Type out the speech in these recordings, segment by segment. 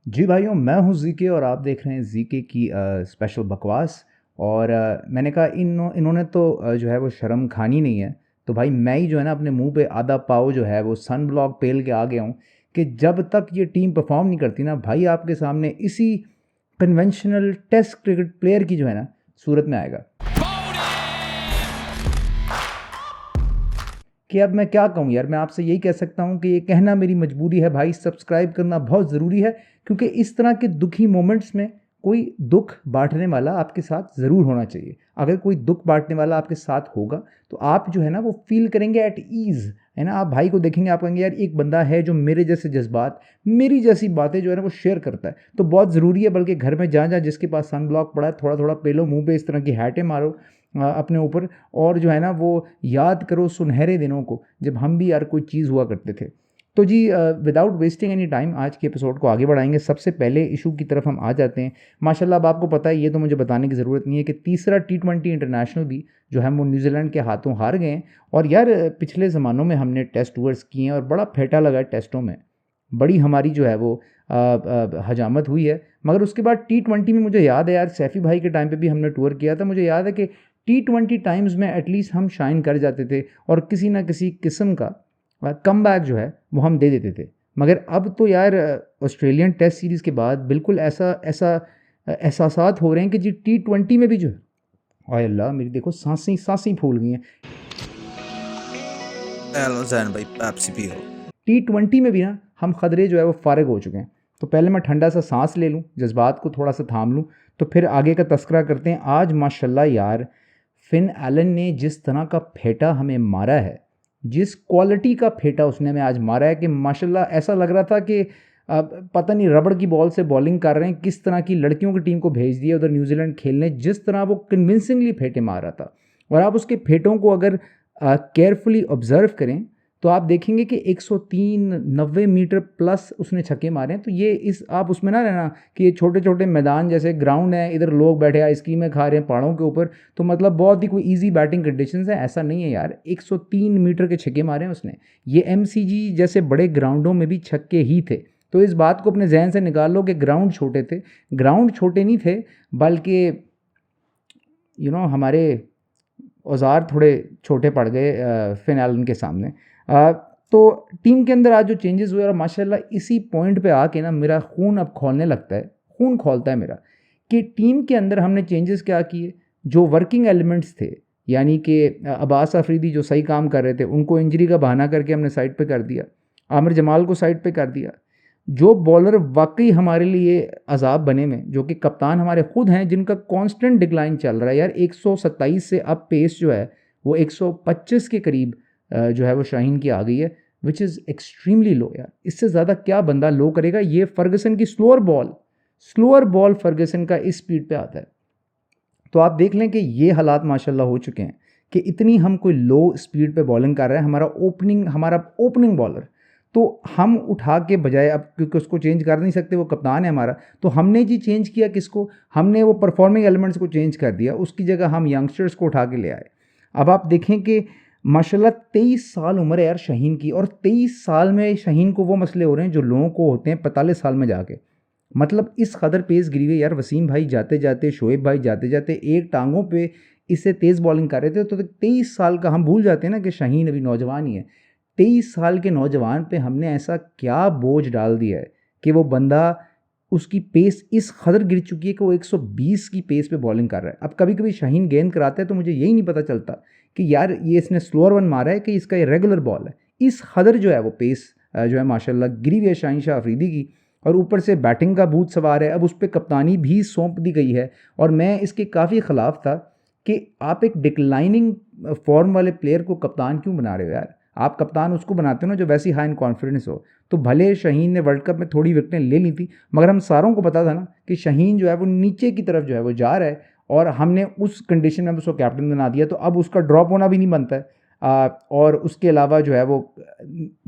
जी भाइयों, मैं हूँ ज़ीके और आप देख रहे हैं ज़ीके की स्पेशल बकवास। और मैंने कहा इन्होंने तो जो है वो शर्म खानी नहीं है। तो भाई मैं ही जो है ना अपने मुंह पे आधा पाव जो है वो सन ब्लॉक पेल के आ गया हूँ कि जब तक ये टीम परफॉर्म नहीं करती ना भाई आपके सामने इसी कन्वेंशनल टेस्ट क्रिकेट प्लेयर की जो है ना सूरत में आएगा। कि अब मैं क्या कहूँ यार, मैं आपसे यही कह सकता हूँ कि ये कहना मेरी मजबूरी है भाई, सब्सक्राइब करना बहुत ज़रूरी है। क्योंकि इस तरह के दुखी मोमेंट्स में कोई दुख बांटने वाला आपके साथ ज़रूर होना चाहिए। अगर कोई दुख बांटने वाला आपके साथ होगा तो आप जो है ना वो फील करेंगे एट ईज़, है ना। आप भाई को देखेंगे, आप कहेंगे यार एक बंदा है जो मेरे जैसे जज्बात, मेरी जैसी बातें जो है ना वो शेयर करता है। तो बहुत ज़रूरी है, बल्कि घर में जहाँ जहाँ जिसके पास सन ब्लॉक पड़ा है थोड़ा थोड़ा पेलो, मुंह पे इस तरह की हैटें मारो अपने ऊपर। और जो है ना वो याद करो सुनहरे दिनों को जब हम भी यार कोई चीज़ हुआ करते थे। तो जी विदाउट वेस्टिंग एनी टाइम आज के एपिसोड को आगे बढ़ाएंगे। सबसे पहले इशू की तरफ हम आ जाते हैं। माशाल्लाह अब आपको पता है, ये तो मुझे बताने की ज़रूरत नहीं है कि तीसरा T20 इंटरनेशनल भी जो है वो न्यूजीलैंड के हाथों हार गए हैं। और यार पिछले ज़मानों में हमने टेस्ट टूर्स किए हैं और बड़ा फेटा लगा है टेस्टों में, बड़ी हमारी जो है वो हजामत हुई है। मगर उसके बाद T20 में मुझे याद है यार, सैफ़ी भाई के टाइम पे भी हमने टूर किया था। मुझे याद है कि T20 टाइम्स में एटलीस्ट हम शाइन कर जाते थे और किसी ना किसी किस्म का कमबैक जो है वो हम दे देते थे। मगर अब तो यार ऑस्ट्रेलियन टेस्ट सीरीज़ के बाद बिल्कुल ऐसा ऐसा एहसासात हो रहे हैं कि जी T20 में भी जो है, हाय अल्लाह मेरी देखो सांसें सांसें फूल गई हैं। हेलो जैन भाई, पेप्सी पियो। T20 में भी ना हम खदरे जो है वो फारिग हो चुके हैं। तो पहले मैं ठंडा सा सांस ले लूँ, जज्बात को थोड़ा सा थाम लूँ, तो फिर आगे का तस्करा करते हैं। आज माशाल्लाह यार फिन एलन ने जिस तरह का फेटा हमें मारा है, जिस क्वालिटी का फेटा उसने हमें आज मारा है कि माशाल्लाह ऐसा लग रहा था कि पता नहीं रबड़ की बॉल से बॉलिंग कर रहे हैं। किस तरह की लड़कियों की टीम को भेज दिया उधर न्यूजीलैंड खेलने, जिस तरह वो कन्विंसिंगली फेंटे मार रहा था। और आप उसके फेटों को अगर केयरफुली ऑब्ज़र्व करें तो आप देखेंगे कि 103 90 मीटर प्लस उसने छक्के मारे हैं। तो ये इस आप उसमें ना रहना कि ये छोटे छोटे मैदान जैसे ग्राउंड है, इधर लोग बैठे आइसक्रीमें खा रहे हैं पहाड़ों के ऊपर, तो मतलब बहुत ही कोई इजी बैटिंग कंडीशंस है, ऐसा नहीं है यार। 103 मीटर के छक्के मारे हैं उसने। ये MCG जैसे बड़े ग्राउंडों में भी छक्के ही थे। तो इस बात को अपने जहन से निकाल लो कि ग्राउंड छोटे थे। ग्राउंड छोटे नहीं थे, बल्कि हमारे औज़ार थोड़े छोटे पड़ गए फिन एलन के सामने। तो टीम के अंदर आज जो चेंजेस हुए, और माशाल्लाह इसी पॉइंट पे आके ना मेरा खून अब खौलने लगता है, खून खौलता है मेरा कि टीम के अंदर हमने चेंजेस क्या किए। जो वर्किंग एलिमेंट्स थे, यानी कि अब्बास अफरीदी जो सही काम कर रहे थे, उनको इंजरी का बहाना करके हमने साइड पे कर दिया। आमिर जमाल को साइड पे कर दिया। जो बॉलर वाकई हमारे लिए अजाब बने में, जो कि कप्तान हमारे खुद हैं, जिनका कांस्टेंट डिक्लाइन चल रहा है यार। 127 से अब पेस जो है वो 125 के करीब जो है वो शाहीन की आ गई है, विच इज़ एक्सट्रीमली लो यार। इससे ज़्यादा क्या बंदा लो करेगा। ये फर्गसन की स्लोअर बॉल फर्गसन का इस स्पीड पे आता है। तो आप देख लें कि ये हालात माशाल्लाह हो चुके हैं कि इतनी हम कोई लो स्पीड पे बॉलिंग कर रहे हैं। हमारा ओपनिंग बॉलर तो हम उठा के बजाय, अब क्योंकि उसको चेंज कर नहीं सकते, वो कप्तान है हमारा, तो हमने जी चेंज किया किसको, हमने वो परफॉर्मिंग एलिमेंट्स को चेंज कर दिया। उसकी जगह हम यंगस्टर्स को उठा के ले आए। अब आप देखें कि माशाल्लाह 23 साल उम्र है यार शाहीन की, और 23 साल में शाहीन को वो मसले हो रहे हैं जो लोगों को होते हैं 45 साल में जाके। मतलब इस कदर पेस गिरी हुई यार। वसीम भाई जाते जाते, शोएब भाई जाते जाते एक टांगों पे इससे तेज़ बॉलिंग कर रहे थे। तो 23 साल का हम भूल जाते हैं ना कि शाहीन अभी नौजवान ही है। 23 साल के नौजवान पे हमने ऐसा क्या बोझ डाल दिया है कि वो बंदा, उसकी पेस इस कदर गिर चुकी है कि वो 120 की पेस पे बॉलिंग कर रहा है। अब कभी कभी शाहीन गेंद कराता है तो मुझे यही नहीं पता चलता कि यार ये इसने स्लोअर वन मारा है कि इसका ये रेगुलर बॉल है। इस कदर जो है वो पेस जो है माशाल्लाह गिरी हुई है शाहीन शाह अफरीदी की। और ऊपर से बैटिंग का भूत सवार है। अब उस पर कप्तानी भी सौंप दी गई है। और मैं इसके काफ़ी ख़िलाफ़ था कि आप एक डिक्लाइनिंग फॉर्म वाले प्लेयर को कप्तान क्यों बना रहे हो यार। आप कप्तान उसको बनाते हो ना जो वैसी हाई इन कॉन्फिडेंस हो। तो भले शाहीन ने वर्ल्ड कप में थोड़ी विकेटें ले ली थी, मगर हम सारों को पता था ना कि शाहीन जो है वो नीचे की तरफ जो है वो जा रहा है, और हमने उस कंडीशन में उसको कैप्टन बना दिया। तो अब उसका ड्रॉप होना भी नहीं बनता है। और उसके अलावा जो है वो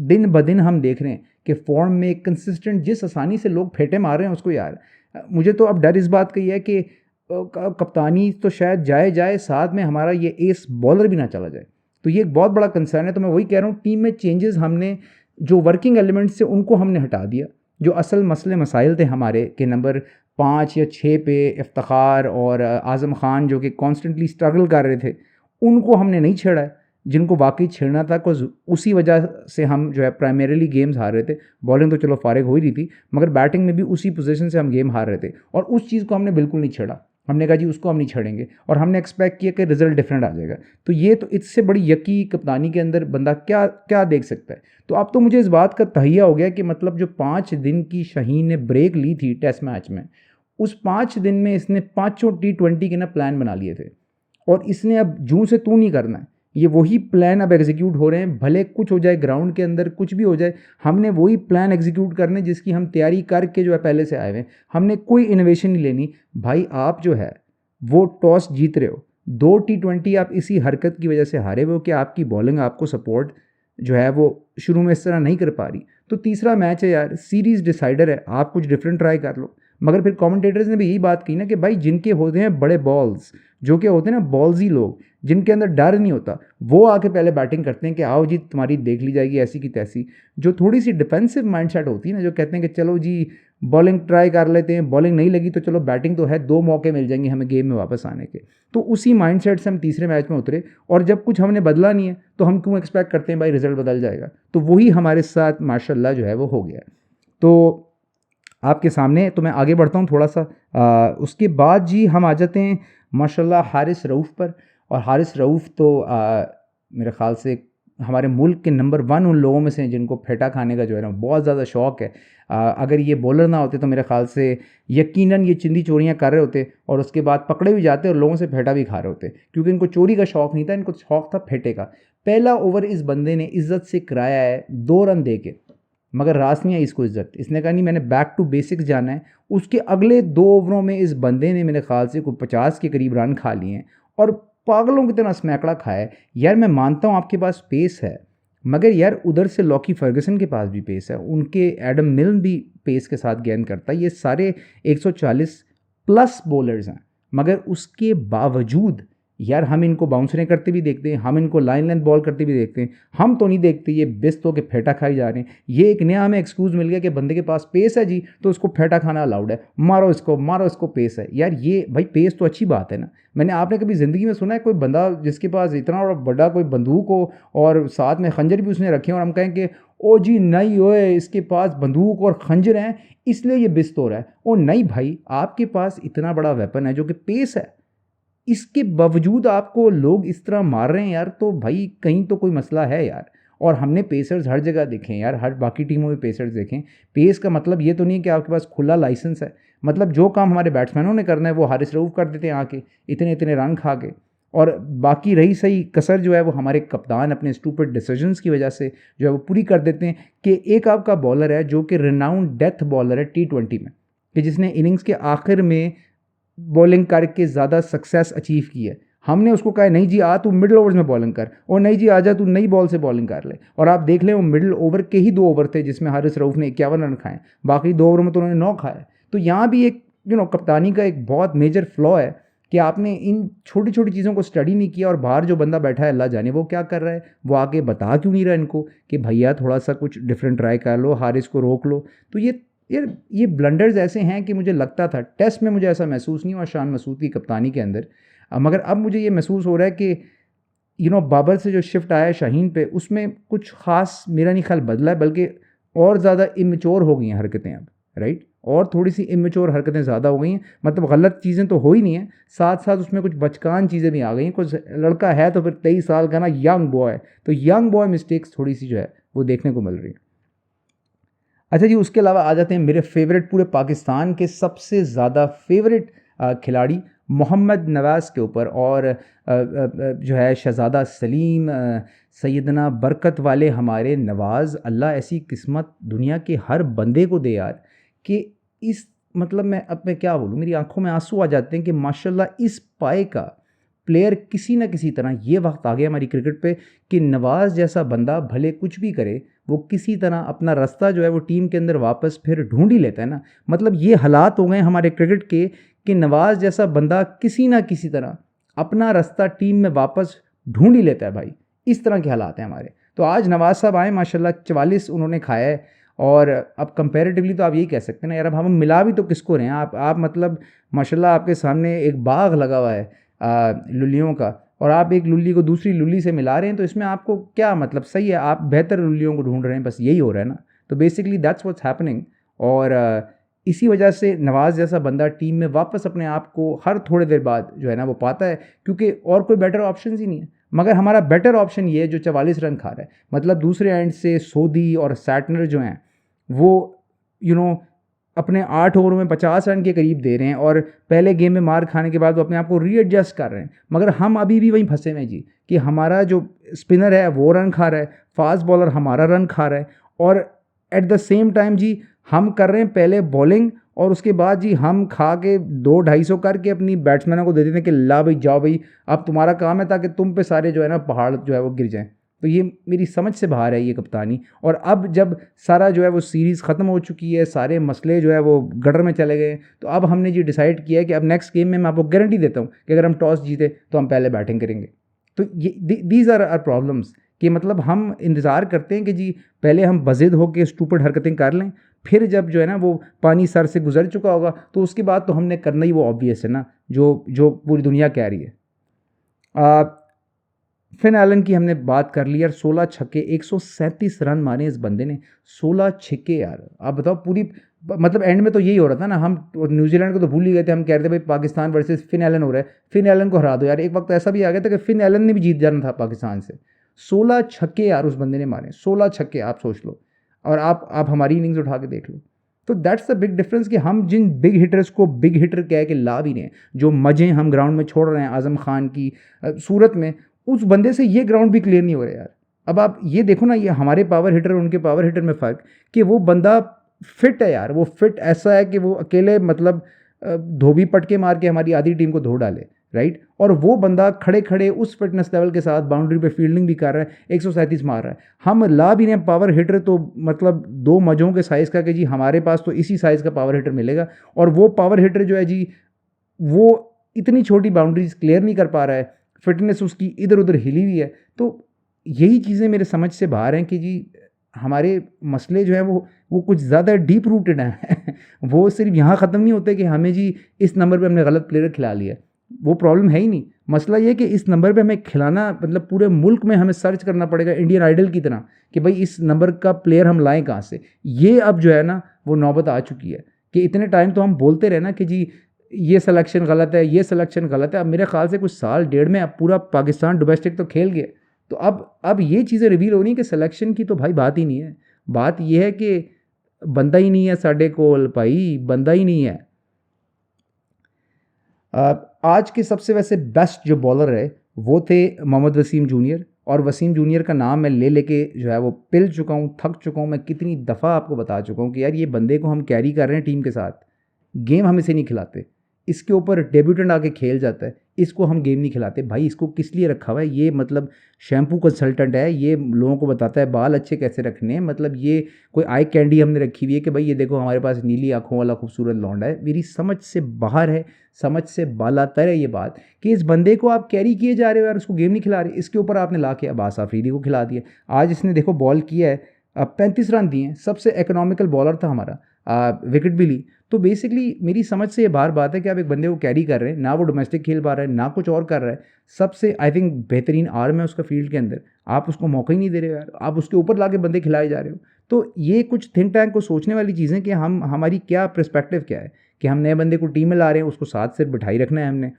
दिन ब दिन हम देख रहे हैं कि फॉर्म में कंसिस्टेंट, जिस आसानी से लोग फेंटे मार रहे हैं उसको यार। मुझे तो अब डर इस बात का ही है कि कप्तानी तो शायद जाए साथ में हमारा ये एस बॉलर भी ना चला जाए। तो ये एक बहुत बड़ा कंसर्न है। तो मैं वही कह रहा हूँ, टीम में चेंजेस हमने, जो वर्किंग एलिमेंट्स थे उनको हमने हटा दिया, जो असल मसले मसाइल थे हमारे कि नंबर 5 या 6 पे इफ्तिखार और आज़म ख़ान जो कि कॉन्स्टेंटली स्ट्रगल कर रहे थे, उनको हमने नहीं छेड़ा है। जिनको वाकई छेड़ना था कुछ उसी वजह से हम जो है प्राइमरीली गेम्स हार रहे थे। बॉलिंग तो चलो फारिग हो ही रही थी, मगर बैटिंग में भी उसी पोजीशन से हम गेम हार रहे थे और उस चीज़ को हमने बिल्कुल नहीं छेड़ा। हमने कहा जी उसको हम नहीं छेड़ेंगे और हमने एक्सपेक्ट किया कि रिजल्ट डिफरेंट आ जाएगा। तो ये तो इससे बड़ी यकी कप्तानी के अंदर बंदा क्या क्या देख सकता है। तो अब तो मुझे इस बात का तहिया हो गया कि मतलब जो 5 दिन की शाहीन ने ब्रेक ली थी टेस्ट मैच में, उस 5 दिन में इसने पाँचों T20 के ना प्लान बना लिए थे और इसने अब जूं से तू नहीं करना है। ये वही प्लान अब एग्जीक्यूट हो रहे हैं, भले कुछ हो जाए ग्राउंड के अंदर, कुछ भी हो जाए, हमने वही प्लान एग्जीक्यूट करने जिसकी हम तैयारी करके जो है पहले से आए हुए हैं। हमने कोई इनोवेशन नहीं लेनी। भाई आप जो है वो टॉस जीत रहे हो, 2 T20 आप इसी हरकत की वजह से हारे हुए हो कि आपकी बॉलिंग आपको सपोर्ट जो है वो शुरू में इस तरह नहीं कर पा रही। तो तीसरा मैच है यार, सीरीज़ डिसाइडर है, आप कुछ डिफरेंट ट्राई कर लो। मगर फिर कमेंटेटर्स ने भी यही बात कही ना कि भाई जिनके होते हैं बड़े बॉल्स, जो कि होते हैं ना बॉल्जी लोग, जिनके अंदर डर नहीं होता, वो आके पहले बैटिंग करते हैं कि आओ जी तुम्हारी देख ली जाएगी ऐसी की तैसी। जो थोड़ी सी डिफेंसिव माइंडसेट होती है ना, जो कहते हैं कि चलो जी बॉलिंग ट्राई कर लेते हैं, बॉलिंग नहीं लगी तो चलो बैटिंग तो है, 2 मौके मिल जाएंगे हमें गेम में वापस आने के। तो उसी माइंडसेट से हम तीसरे मैच में उतरे और जब कुछ हमने बदला नहीं है तो हम क्यों एक्सपेक्ट करते हैं भाई रिजल्ट बदल जाएगा। तो वही हमारे साथ माशाल्लाह जो है वो हो गया। तो आपके सामने तो मैं आगे बढ़ता हूँ थोड़ा सा। उसके बाद जी हम आ जाते हैं माशाल्लाह हारिस रऊफ़ पर। और हारिस रऊफ़ तो मेरे ख़्याल से हमारे मुल्क के नंबर 1 उन लोगों में से हैं जिनको फेटा खाने का जो है ना बहुत ज़्यादा शौक़ है। अगर ये बॉलर ना होते तो मेरे ख़्याल से यकीनन ये चिंदी चोरियाँ कर रहे होते और उसके बाद पकड़े भी जाते और लोगों से फेटा भी खा रहे होते, क्योंकि इनको चोरी का शौक़ नहीं था, इनको शौक़ था फेटे का। पहला ओवर इस बंदे ने इज़्ज़त से कराया है 2 रन दे के, मगर रास नहीं आई इसको इज़्ज़त। इसने कहा नहीं मैंने बैक टू बेसिक्स जाना है। उसके अगले 2 ओवरों में इस बंदे ने मेरे ख़्याल से कोई 50 के करीब रन खा लिए हैं और पागलों की तरह स्मैकड़ा खाया है। यार मैं मानता हूँ आपके पास पेस है, मगर यार उधर से लॉकी फर्गसन के पास भी पेस है, उनके एडम मिल्न भी पेस के साथ गेंद करता है। ये सारे 140 प्लस बॉलर्स हैं, मगर उसके बावजूद यार हम इनको बाउंसरें करते भी देखते हैं, हम इनको लाइन लेंथ बॉल करते भी देखते हैं। हम तो नहीं देखते ये बिस्त हो के फेटा खाई जा रहे हैं। ये एक नया हमें एक्सक्यूज़ मिल गया कि बंदे के पास पेस है जी तो उसको फेटा खाना अलाउड है, मारो इसको पेस है। यार ये भाई पेस तो अच्छी बात है ना। मैंने आपने कभी ज़िंदगी में सुना है कोई बंदा जिसके पास इतना बड़ा कोई बंदूक हो और साथ में खंजर भी उसने रखे और हम कहें कि ओ जी नहीं ओए इसके पास बंदूक और खंजर हैं इसलिए ये बिस्त हो रहा है। ओ नहीं भाई, आपके पास इतना बड़ा वेपन है जो कि पेस है, इसके बावजूद आपको लोग इस तरह मार रहे हैं यार, तो भाई कहीं तो कोई मसला है यार। और हमने पेसर्स हर जगह देखे हैं यार, हर बाकी टीमों में पेसर्स देखें। पेस का मतलब ये तो नहीं कि आपके पास खुला लाइसेंस है, मतलब जो काम हमारे बैट्समैनों ने करना है वो हारिस रऊफ़ कर देते हैं आके इतने इतने रन खा के। और बाकी रही सही कसर जो है वो हमारे कप्तान अपने स्टूपिड डिसीजंस की वजह से जो है वो पूरी कर देते हैं। कि एक आपका बॉलर है जो कि रिनाउंड डेथ बॉलर है T20 में, कि जिसने इनिंग्स के आखिर में बॉलिंग करके ज़्यादा सक्सेस अचीव की है, हमने उसको कहा नहीं जी आ तू मिडिल ओवर्स में बॉलिंग कर, और नहीं जी आजा तू नई बॉल से बॉलिंग कर ले। और आप देख लें वो मिडिल ओवर के ही 2 ओवर थे जिसमें हारिस रऊफ़ ने 51 रन खाए, बाकी 2 ओवर में तो उन्होंने 9 खाए। तो यहाँ भी एक कप्तानी का एक बहुत मेजर फ्लॉ है कि आपने इन छोटी छोटी चीज़ों को स्टडी नहीं किया और बाहर जो बंदा बैठा है अल्लाह जाने वो क्या कर रहा है, वो आके बता क्यों नहीं रहा इनको कि भैया थोड़ा सा कुछ डिफरेंट ट्राई कर लो, हारिस को रोक लो। तो ये ब्लंडर्स ऐसे हैं कि मुझे लगता था टेस्ट में मुझे ऐसा महसूस नहीं हुआ शान मसूद की कप्तानी के अंदर, मगर अब मुझे ये महसूस हो रहा है कि बाबर से जो शिफ्ट आया है शाहीन पे, उसमें कुछ ख़ास मेरा नहीं ख्याल बदला है, बल्कि और ज़्यादा इमेच्योर हो गई हैं हरकतें अब, राइट। और थोड़ी सी इमेच्योर हरकतें ज़्यादा हो गई हैं, मतलब गलत चीज़ें तो हो ही नहीं हैं, साथ साथ उसमें कुछ बचकान चीज़ें भी आ गई हैं। कुछ लड़का है तो फिर 23 साल का ना, यंग बॉय, तो यंग बॉय मिस्टेक्स थोड़ी सी जो है वो देखने को मिल रही है। अच्छा जी, उसके अलावा आ जाते हैं मेरे फेवरेट, पूरे पाकिस्तान के सबसे ज़्यादा फेवरेट खिलाड़ी मोहम्मद नवाज़ के ऊपर। और जो है शहज़ादा सलीम, सैयदना बरकत वाले हमारे नवाज़, अल्लाह ऐसी किस्मत दुनिया के हर बंदे को दे यार कि इस मतलब मैं क्या बोलूँ, मेरी आंखों में आंसू आ जाते हैं कि माशाल्लाह इस पाए का प्लेयर किसी न किसी तरह ये वक्त आ गया हमारी क्रिकेट पे कि नवाज़ जैसा बंदा भले कुछ भी करे, वो किसी तरह अपना रास्ता जो है वो टीम के अंदर वापस फिर ढूंढ ही लेता है ना। मतलब ये हालात हो गए हमारे क्रिकेट के कि नवाज़ जैसा बंदा किसी ना किसी तरह अपना रास्ता टीम में वापस ढूंढ ही लेता है भाई। इस तरह के हालात हैं हमारे। तो आज नवाज़ साहब आए, माशाल्लाह 44 उन्होंने खाया है और अब कंपैरेटिवली तो आप यही कह सकते हैं ना यार, अब हम मिला भी तो किसको रहे हैं, आप मतलब माशाल्लाह आपके सामने एक बाग लगा हुआ है लुल्लियों का, और आप एक लुल्ली को दूसरी लुल्ली से मिला रहे हैं, तो इसमें आपको क्या मतलब, सही है आप बेहतर लुल्लियों को ढूंढ रहे हैं, बस यही हो रहा है ना। तो बेसिकली दैट्स व्हाट्स हैपनिंग। और इसी वजह से नवाज़ जैसा बंदा टीम में वापस अपने आप को हर थोड़ी देर बाद जो है ना वो पाता है, क्योंकि और कोई बेटर ऑप्शन ही नहीं है। मगर हमारा बेटर ऑप्शन ये है जो 44 रन खा रहा है, मतलब दूसरे एंड से सोदी और सैटनर जो हैं वो अपने 8 ओवरों में 50 रन के करीब दे रहे हैं, और पहले गेम में मार खाने के बाद वो अपने आप को रीएडजस्ट कर रहे हैं। मगर हम अभी भी वहीं फंसे हुए हैं जी, कि हमारा जो स्पिनर है वो रन खा रहा है, फास्ट बॉलर हमारा रन खा रहा है, और एट द सेम टाइम जी हम कर रहे हैं पहले बॉलिंग, और उसके बाद जी हम खा के 200-250 करके अपनी बैट्समैनों को दे देते हैं कि ला भाई जाओ भाई, अब तुम्हारा काम है, ताकि तुम पे सारे जो है ना पहाड़ जो है वो गिर जाएं। तो ये मेरी समझ से बाहर है ये कप्तानी। और अब जब सारा जो है वो सीरीज़ ख़त्म हो चुकी है, सारे मसले जो है वो गटर में चले गए, तो अब हमने जी डिसाइड किया है कि अब नेक्स्ट गेम में मैं आपको गारंटी देता हूँ कि अगर हम टॉस जीते तो हम पहले बैटिंग करेंगे। तो ये दीज आर प्रॉब्लम्स, कि मतलब हम इंतज़ार करते हैं कि जी पहले हम बज़िद होकर स्टूपिड हरकतें कर लें, फिर जब जो है ना वो पानी सर से गुजर चुका होगा तो उसके बाद तो हमने करना ही वो ऑब्वियस है ना, जो पूरी दुनिया कह रही है। फिन एलन की हमने बात कर ली यार, 16 छक्के, 137 रन मारे इस बंदे ने, 16 छक्के यार। आप बताओ पूरी मतलब एंड में तो यही हो रहा था ना, हम न्यूजीलैंड को तो भूल ही गए थे, हम कह रहे थे भाई पाकिस्तान वर्सेस फिन एलन हो रहा है, फिन एलन को हरा दो यार। एक वक्त ऐसा भी आ गया था कि फिन एलन ने भी जीत जाना था पाकिस्तान से। 16 छक्के यार उस बंदे ने मारे, 16 छक्के, आप सोच लो। और आप हमारी इनिंग्स उठा के देख लो। तो दैट्स द बिग डिफरेंस, कि हम जिन बिग हिटर्स को बिग हिटर कह के ला भी रहे हैं, जो मज़े हम ग्राउंड में छोड़ रहे हैं आज़म खान की सूरत में, उस बंदे से ये ग्राउंड भी क्लियर नहीं हो रहा यार। अब आप ये देखो ना, ये हमारे पावर हिटर और उनके पावर हिटर में फ़र्क, कि वो बंदा फिट है यार, वो फिट ऐसा है कि वो अकेले मतलब धोबी पटके मार के हमारी आधी टीम को धो डाले, राइट। और वो बंदा खड़े खड़े उस फिटनेस लेवल के साथ बाउंड्री पे फील्डिंग भी कर रहा है, 137 मार रहा है। हम ला भी रहे हैं पावर हिटर, तो मतलब 2 मजों के साइज़ का, कि जी हमारे पास तो इसी साइज़ का पावर हिटर मिलेगा, और वो पावर हिटर जो है जी वो इतनी छोटी बाउंड्रीज क्लियर नहीं कर पा रहा है, फिटनेस उसकी इधर उधर हिली हुई है। तो यही चीज़ें मेरे समझ से बाहर हैं कि जी हमारे मसले जो हैं वो कुछ ज़्यादा डीप रूटेड हैं। वो सिर्फ यहाँ ख़त्म नहीं होते कि हमें जी इस नंबर पे हमने गलत प्लेयर खिला लिया, वो प्रॉब्लम है ही नहीं। मसला ये कि इस नंबर पे हमें खिलाना, मतलब पूरे मुल्क में हमें सर्च करना पड़ेगा इंडियन आइडल की तरह, कि भाई इस नंबर का प्लेयर हम लाएँ कहाँ से। ये अब जो है ना वो नौबत आ चुकी है, कि इतने टाइम तो हम बोलते रहे ना कि जी ये सिलेक्शन गलत है, ये सिलेक्शन गलत है। अब मेरे ख्याल से कुछ साल डेढ़ में अब पूरा पाकिस्तान डोमेस्टिक तो खेल गया, तो अब ये चीज़ें रिवील हो रही हैं कि सिलेक्शन की तो भाई बात ही नहीं है। बात ये है कि बंदा ही नहीं है साढ़े कोल, भाई बंदा ही नहीं है। आज के सबसे वैसे बेस्ट जो बॉलर है वो थे मोहम्मद वसीम जूनियर, और वसीम जूनियर का नाम मैं ले लेके जो है वो पिल चुका हूँ, थक चुका हूँ। मैं कितनी दफ़ा आपको बता चुका हूँ कि यार ये बंदे को हम कैरी कर रहे हैं टीम के साथ, गेम हम इसे नहीं खिलाते। इसके ऊपर डेब्यूटेंट आके खेल जाता है, इसको हम गेम नहीं खिलाते। भाई इसको किस लिए रखा हुआ है, ये मतलब शैम्पू कंसल्टेंट है, ये लोगों को बताता है बाल अच्छे कैसे रखने हैं, मतलब ये कोई आई कैंडी हमने रखी हुई है कि भाई ये देखो हमारे पास नीली आंखों वाला खूबसूरत लौंडा है। मेरी समझ से बाहर है, समझ से बालातर है ये बात, कि इस बंदे को आप कैरी किए जा रहे हो यार, उसको गेम नहीं खिला रहे। इसके ऊपर आपने ला के अब्बास आफरीदी को खिला दिया। आज इसने देखो बॉल किया है, 35 रन दिए हैं, सबसे इकोनॉमिकल बॉलर था हमारा, विकेट भी ली। तो बेसिकली मेरी समझ से ये बात है कि आप एक बंदे को कैरी कर रहे हैं, ना वो डोमेस्टिक खेल पा रहा है ना कुछ और कर रहा है, सबसे आई थिंक बेहतरीन आर्म है उसका फील्ड के अंदर, आप उसको मौका ही नहीं दे रहे हो यार, आप उसके ऊपर ला के बंदे खिलाए जा रहे हो। तो ये कुछ थिंक टैंक को सोचने वाली चीज़ें कि हमारी क्या पर्सपेक्टिव क्या है, कि हम नए बंदे को टीम में ला रहे हैं, उसको साथ सिर्फ बिठाई रखना है हमने।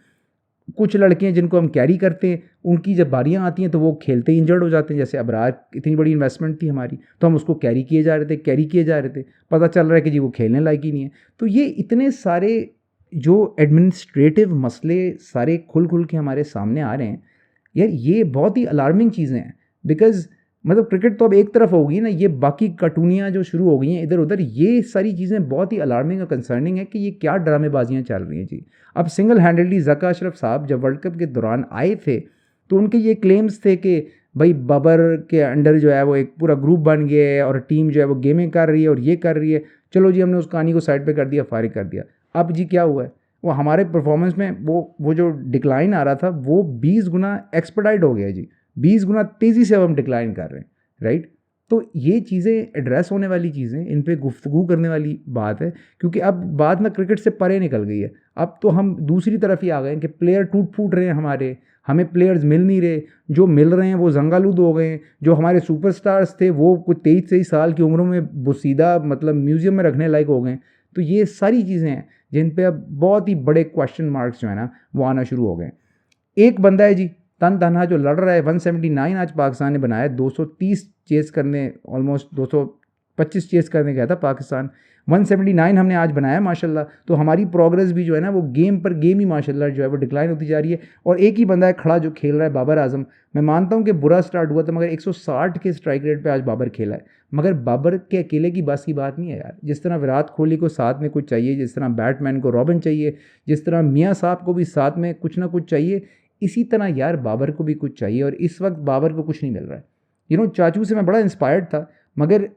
कुछ लड़के हैं जिनको हम कैरी करते हैं, उनकी जब बारियां आती हैं तो वो खेलते ही इंजर्ड हो जाते हैं। जैसे अबरार, इतनी बड़ी इन्वेस्टमेंट थी हमारी, तो हम उसको कैरी किए जा रहे थे, पता चल रहा है कि जी वो खेलने लायक ही नहीं है। तो ये इतने सारे जो एडमिनिस्ट्रेटिव मसले सारे खुल के हमारे सामने आ रहे हैं यार, ये बहुत ही अलार्मिंग चीज़ें हैं। बिकॉज़ मतलब क्रिकेट तो अब एक तरफ होगी ना, ये बाकी कार्टूनियाँ जो शुरू हो गई हैं इधर उधर, ये सारी चीज़ें बहुत ही अलार्मिंग और कंसर्निंग है कि ये क्या ड्रामेबाजियाँ चल रही हैं जी। अब सिंगल हैंडेडली ज़का अशरफ साहब जब वर्ल्ड कप के दौरान आए थे तो उनके ये क्लेम्स थे कि भाई बाबर के अंडर जो है वो एक पूरा ग्रुप बन गया है और टीम जो है वो गेमें कर रही है और ये कर रही है। चलो जी हमने उस कहानी को साइड पे कर दिया, फारिग कर दिया। अब जी क्या हुआ है, वो हमारे परफॉर्मेंस में वो जो डिक्लाइन आ रहा था वो 20 गुना एक्सपर्टाइड हो गया जी, 20 गुना तेज़ी से अब हम डिक्लाइन कर रहे हैं, राइट। तो ये चीज़ें एड्रेस होने वाली चीज़ें, इन पे गुफ्तगू करने वाली बात है, क्योंकि अब बात ना क्रिकेट से परे निकल गई है। अब तो हम दूसरी तरफ ही आ गए हैं कि प्लेयर टूट फूट रहे हैं हमारे, हमें प्लेयर्स मिल नहीं रहे, जो मिल रहे हैं वो जंगालूद हो गए हैं, जो हमारे सुपरस्टार्स थे वो कुछ 23-23 साल की उम्रों में बुसीदा मतलब म्यूज़ियम में रखने लायक हो गए। तो ये सारी चीज़ें हैं जिन पे अब बहुत ही बड़े क्वेश्चन मार्क्स जो है ना वो आना शुरू हो गए। एक बंदा है जी तन तनहा जो लड़ रहा है, 179 आज पाकिस्तान ने बनाया, 230 चेस करने, ऑलमोस्ट 225 चेस करने गया था पाकिस्तान, 179 हमने आज बनाया माशाल्लाह। तो हमारी प्रोग्रेस भी जो है ना वो गेम पर गेम ही माशाल्लाह जो है वो डिक्लाइन होती जा रही है। और एक ही बंदा है खड़ा जो खेल रहा है, बाबर आजम। मैं मानता हूँ कि बुरा स्टार्ट हुआ था, मगर 160 के स्ट्राइक रेट पे आज बाबर खेला है। मगर बाबर के अकेले की बस की बात नहीं है यार। जिस तरह विराट कोहली को साथ में कुछ चाहिए, जिस तरह बैटमैन को रॉबिन चाहिए, जिस तरह मियाँ साहब को भी साथ में कुछ ना कुछ चाहिए, इसी तरह यार बाबर को भी कुछ चाहिए। और इस वक्त बाबर को कुछ नहीं मिल रहा है। चाचू से मैं बड़ा इंस्पायर्ड था, मगर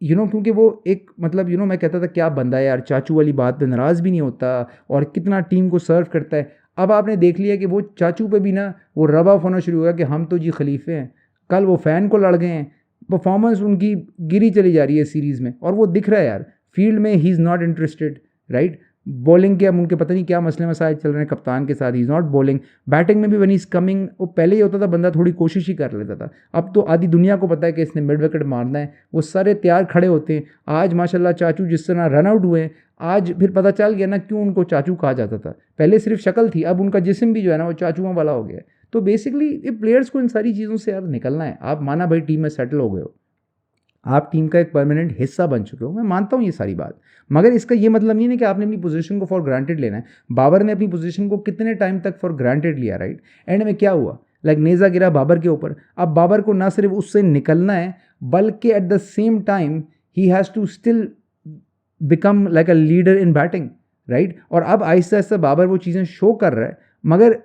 क्योंकि वो एक मतलब मैं कहता था क्या बंदा है यार, चाचू वाली बात पे नाराज़ भी नहीं होता और कितना टीम को सर्व करता है। अब आपने देख लिया कि वो चाचू पे भी ना वो रब ऑफ होना शुरू हो गया कि हम तो जी खलीफे हैं। कल वो फ़ैन को लड़ गए हैं, परफॉर्मेंस उनकी गिरी चली जा रही है सीरीज़ में, और वो दिख रहा है यार फील्ड में, he is not interested, right. Bowling के अब उनके पता नहीं क्या मसले मसाइल चल रहे हैं कप्तान के साथ, he is not bowling. Batting में भी व्हेन ही इज़ कमिंग, वो पहले ही होता था बंदा थोड़ी कोशिश ही कर लेता था, अब तो आधी दुनिया को पता है कि इसने मिड विकेट मारना है, वो सारे तैयार खड़े होते हैं। आज माशाल्लाह चाचू जिस तरह रन आउट हुए हैं, आज फिर पता चल गया ना क्यों उनको चाचू कहा जाता था। पहले सिर्फ शक्ल थी, अब उनका जिस्म भी जो है ना वो चाचुओं वाला हो गया है। तो बेसिकली ये प्लेयर्स को इन सारी चीज़ों से यार निकलना है। आप माना भाई टीम में सेटल हो गए हो, आप टीम का एक परमानेंट हिस्सा बन चुके हो, मैं मानता हूँ ये सारी बात, मगर इसका ये मतलब नहीं है कि आपने अपनी पोजीशन को फॉर ग्रांटेड लेना है। बाबर ने अपनी पोजीशन को कितने टाइम तक फॉर ग्रांटेड लिया, राइट। एंड में क्या हुआ, लाइक नेज़ा गिरा बाबर के ऊपर। अब बाबर को ना सिर्फ उससे निकलना है, बल्कि एट द सेम टाइम ही has to still become like a leader in batting, right. और अब आहिस्ता आहिस्ता बाबर वो चीज़ें शो कर रहा है, मगर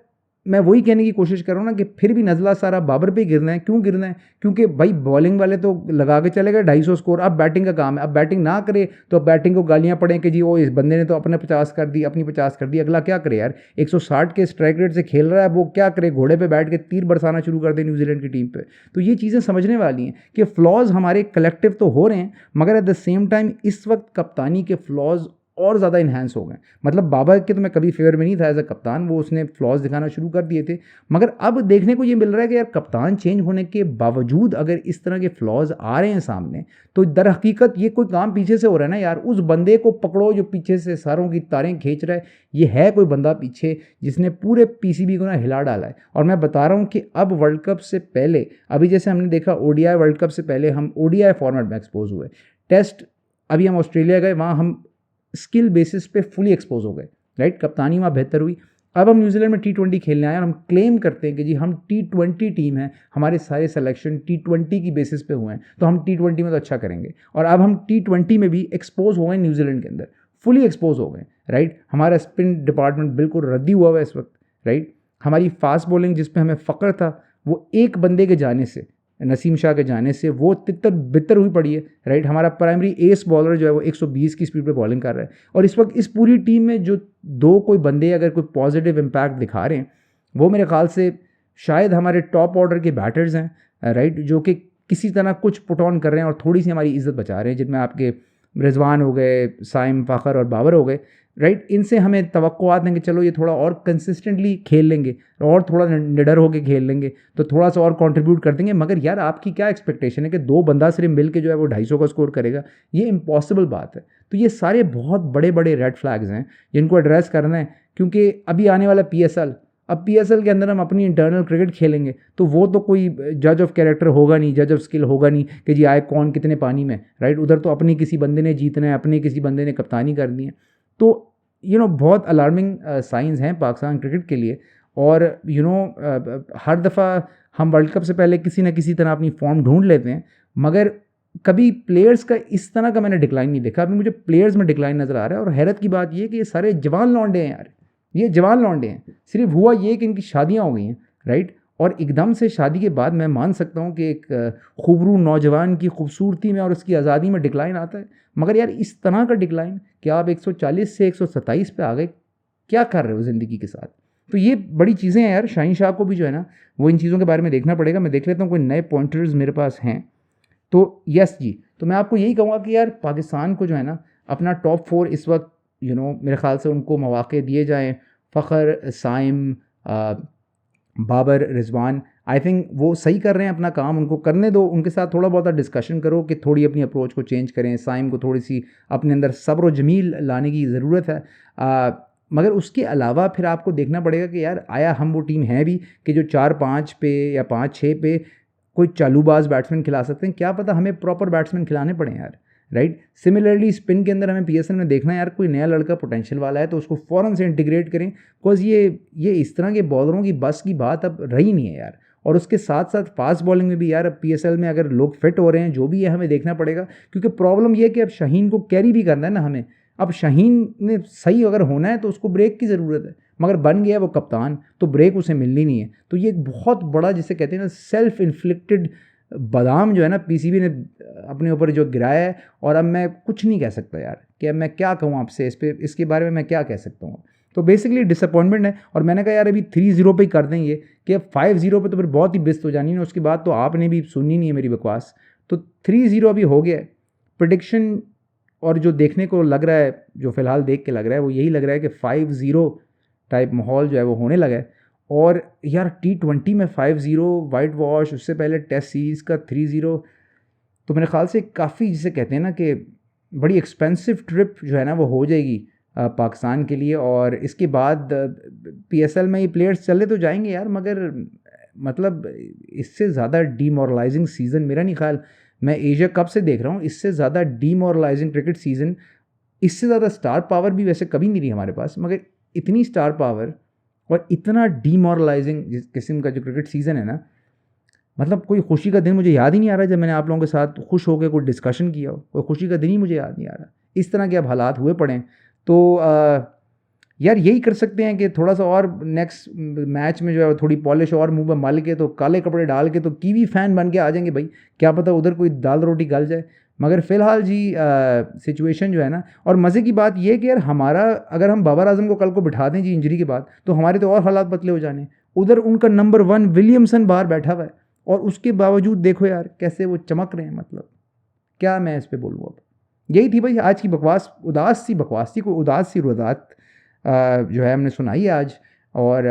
मैं वही कहने की कोशिश कर रहा हूँ ना कि फिर भी नज़ला सारा बाबर पे गिरना है। क्यों गिरना है? क्योंकि भाई बॉलिंग वाले तो लगा के चले गए 250 स्कोर, अब बैटिंग का काम है। अब बैटिंग ना करे तो अब बैटिंग को गालियाँ पड़ें कि जी वो इस बंदे ने तो अपने 50 कर दी, अपनी 50 कर दी, अगला क्या करे यार। 160 के स्ट्राइक रेट से खेल रहा है, वो क्या करे, घोड़े पर बैठ के तीर बरसाना शुरू कर दे न्यूजीलैंड की टीम पर। तो ये चीज़ें समझने वाली हैं कि फ्लॉज हमारे कलेक्टिव तो हो रहे हैं, मगर एट द सेम टाइम इस वक्त कप्तानी के फ्लॉज और ज़्यादा इन्हांस हो गए। मतलब बाबर के तो मैं कभी फेवर में नहीं था एज अ कप्तान, वो उसने फ्लॉज दिखाना शुरू कर दिए थे, मगर अब देखने को ये मिल रहा है कि यार कप्तान चेंज होने के बावजूद अगर इस तरह के फ्लॉज आ रहे हैं सामने, तो दर हकीकत ये कोई काम पीछे से हो रहा है ना यार। उस बंदे को पकड़ो जो पीछे से सारों की तारें खींच रहा है, ये है कोई बंदा पीछे जिसने पूरे पीसीबी को ना हिला डाला है। और मैं बता रहा हूँ कि अब वर्ल्ड कप से पहले, अभी जैसे हमने देखा ओडीआई वर्ल्ड कप से पहले हम ओडीआई फॉर्मेट में एक्सपोज हुए, टेस्ट अभी हम ऑस्ट्रेलिया गए, वहाँ हम स्किल बेसिस पे फुली एक्सपोज हो गए, राइट। कप्तानी वहाँ बेहतर हुई। अब हम न्यूजीलैंड में T20 खेलने आए और हम क्लेम करते हैं कि जी हम T20 टीम है, हमारे सारे सिलेक्शन T20 की बेसिस पे हुए हैं, तो हम T20 में तो अच्छा करेंगे। और अब हम T20 में भी एक्सपोज हो गए, न्यूजीलैंड के अंदर फुली एक्सपोज हो गए, राइट। हमारा स्पिन डिपार्टमेंट बिल्कुल रद्दी हुआ है इस वक्त, राइट। हमारी फास्ट बॉलिंग जिस पे हमें फ़ख्र था, वो एक बंदे के जाने से, नसीम शाह के जाने से वो तितर बितर हुई पड़ी है, राइट। हमारा प्राइमरी एस बॉलर जो है वो 120 की स्पीड पे बॉलिंग कर रहा है। और इस वक्त इस पूरी टीम में जो दो कोई बंदे अगर कोई पॉजिटिव इम्पैक्ट दिखा रहे हैं, वो मेरे ख्याल से शायद हमारे टॉप ऑर्डर के बैटर्स हैं, राइट, जो कि किसी तरह कुछ पुट ऑन कर रहे हैं और थोड़ी सी हमारी इज्जत बचा रहे हैं, जिनमें आपके रिजवान हो गए, साइम, फ़ाखर और बाबर हो गए, राइट। इनसे हमें तवक्कुआत हैं कि चलो ये थोड़ा और कंसिस्टेंटली खेल लेंगे और थोड़ा निडर होकर खेल लेंगे तो थोड़ा सा और कंट्रीब्यूट कर देंगे। मगर यार आपकी क्या एक्सपेक्टेशन है कि दो बंदा सिर्फ मिल के जो है वो 250 का स्कोर करेगा? ये इम्पॉसिबल बात है। तो ये सारे बहुत बड़े बड़े रेड फ्लैग्स हैं जिनको एड्रेस करना है, क्योंकि अभी आने वाला PSL, अब PSL के अंदर हम अपनी इंटरनल क्रिकेट खेलेंगे, तो वो तो कोई जज ऑफ कैरेक्टर होगा नहीं, जज ऑफ स्किल होगा नहीं कि जी आए कौन कितने पानी में, राइट। उधर तो अपनी किसी बंदे ने जीतना है, अपने किसी बंदे ने कप्तानी करनी है। तो बहुत अलार्मिंग साइंस हैं पाकिस्तान क्रिकेट के लिए। और हर दफ़ा हम वर्ल्ड कप से पहले किसी न किसी तरह अपनी फॉर्म ढूंढ लेते हैं, मगर कभी प्लेयर्स का इस तरह का मैंने डिक्लाइन नहीं देखा। अभी मुझे प्लेयर्स में डिक्लाइन नज़र आ रहा है। और हैरत की बात ये कि ये सारे जवान लौंडे हैं यार, ये जवान लौंडे हैं। सिर्फ हुआ ये कि इनकी शादियाँ हो गई हैं, राइट। और एकदम से शादी के बाद मैं मान सकता हूँ कि एक खूबरू नौजवान की खूबसूरती में और उसकी आज़ादी में डिक्लाइन आता है, मगर यार इस तरह का डिक्लाइन कि आप 140 से 127 पे आ गए, क्या कर रहे हो ज़िंदगी के साथ? तो ये बड़ी चीज़ें हैं यार। शाहीन शाह को भी जो है ना वो इन चीज़ों के बारे में देखना पड़ेगा। मैं देख लेता हूँ कोई नए पॉइंटर्स मेरे पास हैं। तो यस जी, तो मैं आपको यही कहूँगा कि यार पाकिस्तान को जो है ना अपना टॉप 4 इस वक्त मेरे ख़्याल से उनको मौक़े दिए जाएँ। फ़खर, साइम, बाबर, रिजवान, आई थिंक वो सही कर रहे हैं अपना काम, उनको करने दो। उनके साथ थोड़ा बहुत डिस्कशन करो कि थोड़ी अपनी अप्रोच को चेंज करें। साइम को थोड़ी सी अपने अंदर सब्र व जमील लाने की ज़रूरत है। मगर उसके अलावा फिर आपको देखना पड़ेगा कि यार आया हम वो टीम हैं भी कि जो 4-5 पे या 5-6 पे कोई चालूबाज बैट्समैन खिला सकते हैं। क्या पता हमें प्रॉपर बैट्समैन खिलाने पड़े यार, राइट। सिमिलरली स्पिन के अंदर हमें पीएसएल में देखना है यार, कोई नया लड़का पोटेंशियल वाला है तो उसको फ़ौरन से इंटीग्रेट करें, बिकॉज ये इस तरह के बॉलरों की बस की बात अब रही नहीं है यार। और उसके साथ साथ फास्ट बॉलिंग में भी यार अब पीएसएल में अगर लोग फिट हो रहे हैं, जो भी है हमें देखना पड़ेगा, क्योंकि प्रॉब्लम ये है कि अब शाहीन को कैरी भी करना है ना हमें। अब शाहीन ने सही अगर होना है तो उसको ब्रेक की ज़रूरत है, मगर बन गया वो कप्तान तो ब्रेक उसे मिलनी नहीं है। तो ये एक बहुत बड़ा जिसे कहते हैं ना सेल्फ इन्फ्लिक्टेड बादाम जो है ना पीसीबी ने अपने ऊपर जो गिराया है। और अब मैं कुछ नहीं कह सकता यार कि अब मैं क्या कहूँ आपसे इसके बारे में मैं क्या कह सकता हूँ। तो बेसिकली डिसअपॉइंटमेंट है। और मैंने कहा यार अभी 3-0 पे ही कर देंगे कि अब 5-0 पे तो फिर बहुत ही बिस्त हो जानी है। उसके बाद तो आपने भी सुननी नहीं है मेरी बकवास। तो 3-0 अभी हो गया है। प्रेडिक्शन और जो देखने को लग रहा है, जो फ़िलहाल देख के लग रहा है, वो यही लग रहा है कि 5-0 टाइप माहौल जो है वो होने लगा है। और यार T20 में 5-0 वाइट वॉश, उससे पहले टेस्ट सीरीज़ का 3-0, तो मेरे ख़्याल से काफ़ी जिसे कहते हैं ना कि बड़ी एक्सपेंसिव ट्रिप जो है ना वो हो जाएगी पाकिस्तान के लिए। और इसके बाद पीएसएल में ये प्लेयर्स चले तो जाएंगे यार, मगर मतलब इससे ज़्यादा डीमोरलाइजिंग सीज़न मेरा नहीं ख्याल मैं एशिया कप से देख रहा हूँ। इससे ज़्यादा डीमोरलाइजिंग क्रिकेट सीज़न, इससे ज़्यादा स्टार पावर भी वैसे कभी नहीं रही हमारे पास, मगर इतनी स्टार पावर और इतना डीमोरलाइजिंग जिस किस्म का जो क्रिकेट सीज़न है ना, मतलब कोई खुशी का दिन मुझे याद ही नहीं आ रहा जब मैंने आप लोगों के साथ खुश होकर कोई डिस्कशन किया हो। कोई खुशी का दिन ही मुझे याद नहीं आ रहा। इस तरह के अब हालात हुए पड़े हैं। तो यार यही कर सकते हैं कि थोड़ा सा और नेक्स्ट मैच में जो है थोड़ी पॉलिश और मुंह में मल के, तो काले कपड़े डाल के तो कीवी फ़ैन बन के आ जाएंगे भाई। क्या पता उधर कोई दाल रोटी गल जाए। मगर फ़िलहाल जी सिचुएशन जो है ना, और मज़े की बात ये कि यार हमारा अगर हम बाबर आजम को कल को बिठा दें जी इंजरी के बाद, तो हमारे तो और हालात पतले हो जाने। उधर उनका नंबर 1 विलियमसन बाहर बैठा हुआ है और उसके बावजूद देखो यार कैसे वो चमक रहे हैं। मतलब क्या मैं इस पर बोलूँ अब। यही थी भाई आज की बकवास, उदास सी बकवास थी, कोई उदास सी रुदात जो है हमने सुनाई है आज। और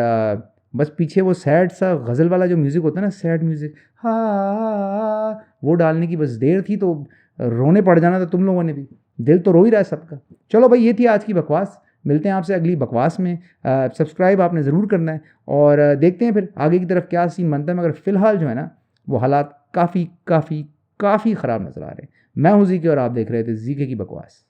बस पीछे वो सैड सा गज़ल वाला जो म्यूज़िक होता है ना, सैड म्यूज़िक, हाँ, वो डालने की बस देर थी, तो रोने पड़ जाना था तुम लोगों ने भी। दिल तो रो ही रहा है सबका। चलो भाई ये थी आज की बकवास। मिलते हैं आपसे अगली बकवास में। सब्सक्राइब आपने ज़रूर करना है और देखते हैं फिर आगे की तरफ क्या सीन बनता है। मगर फ़िलहाल जो है ना वो हालात काफ़ी काफ़ी काफ़ी ख़राब नज़र आ रहे हैं। मैं हूँ जीके और आप देख रहे थे जीके की बकवास।